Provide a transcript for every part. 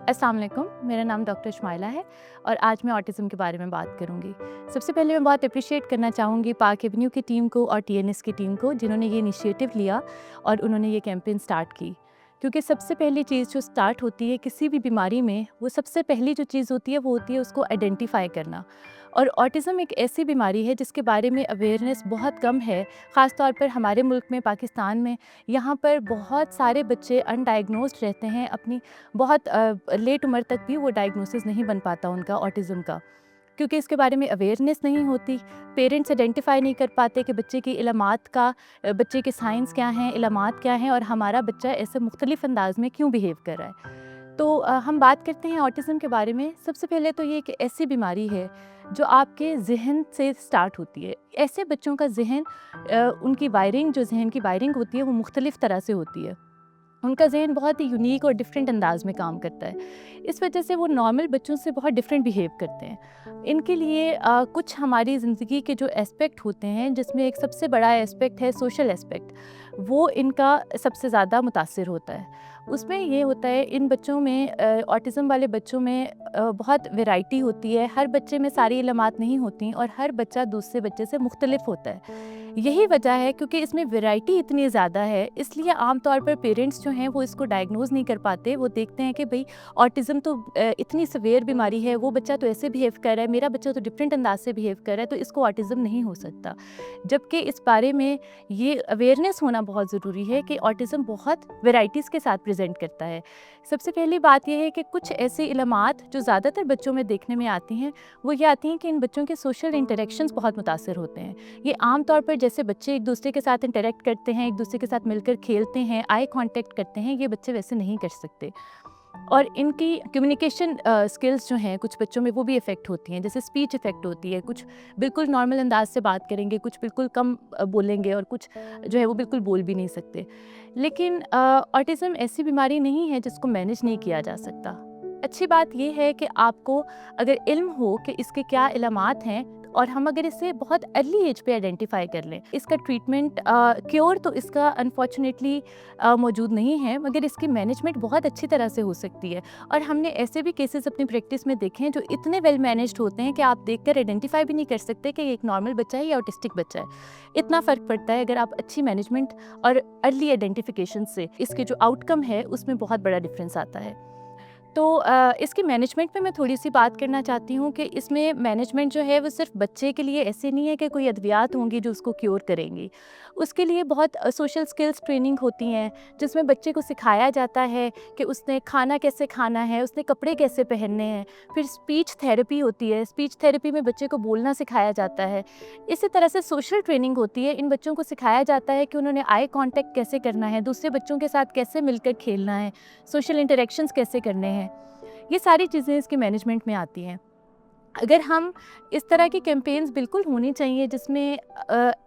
अस्सलाम वालेकुम, मेरा नाम डॉक्टर शमाइला है और आज मैं ऑटिज़म के बारे में बात करूँगी। सबसे पहले मैं बहुत एप्रिशिएट करना चाहूँगी पाक एवेन्यू की टीम को और टीएनएस की टीम को, जिन्होंने ये इनिशिएटिव लिया और उन्होंने ये कैंपेन स्टार्ट की। क्योंकि सबसे पहली चीज़ जो स्टार्ट होती है किसी भी बीमारी में, वो सबसे पहली जो चीज़ होती है वो होती है उसको आइडेंटिफ़ाई करना। और ऑटिज़म एक ऐसी बीमारी है जिसके बारे में अवेयरनेस बहुत कम है, ख़ास तौर पर हमारे मुल्क में, पाकिस्तान में। यहाँ पर बहुत सारे बच्चे अनडायग्नोस्ड रहते हैं, अपनी बहुत लेट उम्र तक भी वो डायग्नोसिस नहीं बन पाता उनका ऑटिज़म का, क्योंकि इसके बारे में अवेयरनेस नहीं होती। पेरेंट्स आइडेंटिफाई नहीं कर पाते कि बच्चे की इलामात का बच्चे के साइंस क्या हैं, इलामात क्या हैं और हमारा बच्चा ऐसे मुख्तलिफ अंदाज में क्यों बिहेव कर रहा है। तो हम बात करते हैं ऑटिज़म के बारे में। सबसे पहले तो ये एक ऐसी बीमारी है जो आपके ज़हन से स्टार्ट होती है। ऐसे बच्चों का ज़हन उनकी वायरिंग, जो ज़हन की वायरिंग होती है वो मुख्तलिफ तरह से होती है। उनका ज़हन बहुत ही यूनिक और डिफरेंट अंदाज में काम करता है। इस वजह से वो नॉर्मल बच्चों से बहुत डिफरेंट बिहेव करते हैं। इनके लिए कुछ हमारी ज़िंदगी के जो एस्पेक्ट होते हैं, जिसमें एक सबसे बड़ा एस्पेक्ट है सोशल एस्पेक्ट, वो इनका सबसे ज़्यादा मुतासिर होता है। उसमें ये होता है, इन बच्चों में ऑटिज़म वाले बच्चों में बहुत वैरायटी होती है। हर बच्चे में सारी इलामात नहीं होती और हर बच्चा दूसरे बच्चे से मुख्तलिफ होता है। यही वजह है क्योंकि इसमें वैरायटी इतनी ज़्यादा है, इसलिए आम तौर पर पेरेंट्स जो हैं वो इसको डायग्नोज़ नहीं कर पाते। वो देखते हैं कि भई ऑटिज़म तो इतनी सीवियर बीमारी है, वो बच्चा तो ऐसे बिहेव कर रहा है, मेरा बच्चा तो डिफरेंट अंदाज से बिहेव कर रहा है, तो इसको ऑटिज़म नहीं हो सकता। जबकि इस बारे में ये अवेयरनेस होना बहुत ज़रूरी है कि ऑटिज़म बहुत वैराइटीज़ के साथ प्रेजेंट करता है। सबसे पहली बात यह है कि कुछ ऐसी इलामात जो ज़्यादातर बच्चों में देखने में आती हैं, वो ये आती हैं कि इन बच्चों के सोशल इंटरेक्शंस बहुत मुतासिर होते हैं। ये आम तौर पर जैसे बच्चे एक दूसरे के साथ इंटरेक्ट करते हैं, एक दूसरे के साथ मिलकर खेलते हैं, आई कांटेक्ट करते हैं, ये बच्चे वैसे नहीं कर सकते। और इनकी कम्युनिकेशन स्किल्स जो हैं कुछ बच्चों में वो भी इफ़ेक्ट होती हैं। जैसे स्पीच इफ़ेक्ट होती है, कुछ बिल्कुल नॉर्मल अंदाज से बात करेंगे, कुछ बिल्कुल कम बोलेंगे और कुछ जो है वो बिल्कुल बोल भी नहीं सकते। लेकिन ऑटिज़म ऐसी बीमारी नहीं है जिसको मैनेज नहीं किया जा सकता। अच्छी बात ये है कि आपको अगर इल्म हो कि इसके क्या इलामात हैं और हम अगर इसे बहुत अर्ली एज पे आइडेंटिफाई कर लें, इसका ट्रीटमेंट क्योर तो इसका अनफॉर्चुनेटली मौजूद नहीं है, मगर इसकी मैनेजमेंट बहुत अच्छी तरह से हो सकती है। और हमने ऐसे भी केसेस अपनी प्रैक्टिस में देखे हैं जो इतने वेल मैनेज्ड होते हैं कि आप देखकर आइडेंटिफाई भी नहीं कर सकते कि ये एक नॉर्मल बच्चा है या ऑटिस्टिक बच्चा है। इतना फ़र्क पड़ता है अगर आप अच्छी मैनेजमेंट और अर्ली आइडेंटिफिकेशन से, इसके जो आउटकम है उसमें बहुत बड़ा डिफरेंस आता है। तो इसकी मैनेजमेंट पे मैं थोड़ी-सी बात करना चाहती हूँ कि इसमें मैनेजमेंट जो है वो सिर्फ बच्चे के लिए ऐसे नहीं है कि कोई अद्वियात होंगी जो उसको क्योर करेंगी। उसके लिए बहुत सोशल स्किल्स ट्रेनिंग होती हैं, जिसमें बच्चे को सिखाया जाता है कि उसने खाना कैसे खाना है, उसने कपड़े कैसे पहनने हैं। फिर स्पीच थेरेपी होती है, स्पीच थेरेपी में बच्चे को बोलना सिखाया जाता है। इसी तरह से सोशल ट्रेनिंग होती है, इन बच्चों को सिखाया जाता है कि उन्होंने आई कॉन्टैक्ट कैसे करना है, दूसरे बच्चों के साथ कैसे मिलकर खेलना है, सोशल इंटरेक्शंस कैसे करने हैं। ये सारी चीज़ें इसके मैनेजमेंट में आती हैं। अगर हम इस तरह की कैंपेन्स बिल्कुल होनी चाहिए जिसमें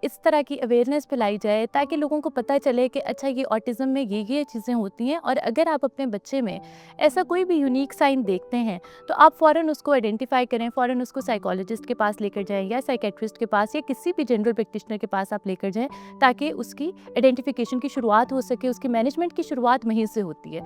इस तरह की अवेयरनेस फैलाई जाए, ताकि लोगों को पता चले कि अच्छा ये ऑटिज़म में ये चीज़ें होती हैं और अगर आप अपने बच्चे में ऐसा कोई भी यूनिक साइन देखते हैं तो आप फ़ौरन उसको आइडेंटिफाई करें, फ़ौरन उसको साइकोलॉजिस्ट के पास लेकर जाएँ या साइकेट्रिस्ट के पास या किसी भी जनरल प्रैक्टिशनर के पास आप लेकर जाएँ, ताकि उसकी आइडेंटिफिकेशन की शुरुआत हो सके। उसकी मैनेजमेंट की शुरुआत वहीं से होती है।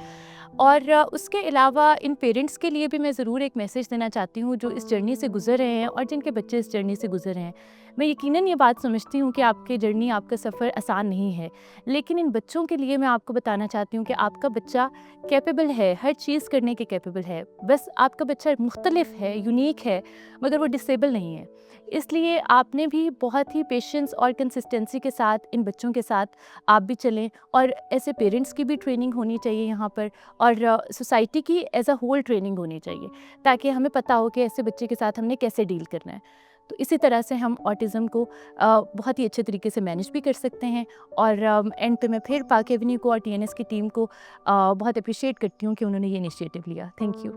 और उसके अलावा इन पेरेंट्स के लिए भी मैं ज़रूर एक मैसेज देना चाहती हूँ जो इस जर्नी से गुज़र रहे हैं और जिनके बच्चे इस जर्नी से गुज़र रहे हैं। मैं यकीनन ये बात समझती हूँ कि आपकी जर्नी, आपका सफ़र आसान नहीं है, लेकिन इन बच्चों के लिए मैं आपको बताना चाहती हूँ कि आपका बच्चा कैपेबल है, हर चीज़ करने के कैपेबल है। बस आपका बच्चा मुख्तलिफ है, यूनिक है, मगर वो डिसेबल नहीं है। इसलिए आपने भी बहुत ही पेशेंस और कंसिस्टेंसी के साथ इन बच्चों के साथ आप भी चलें, और ऐसे पेरेंट्स की भी ट्रेनिंग होनी चाहिए यहाँ पर, और सोसाइटी की एज अ होल ट्रेनिंग होनी चाहिए, ताकि हमें पता हो कि ऐसे बच्चे के साथ हमने कैसे डील करना है। तो इसी तरह से हम ऑटिज़म को बहुत ही अच्छे तरीके से मैनेज भी कर सकते हैं। और एंड पे मैं फिर पाक एवेन्यू को और टीएनएस की टीम को बहुत अप्रिशिएट करती हूँ कि उन्होंने ये इनिशिएटिव लिया। Thank you.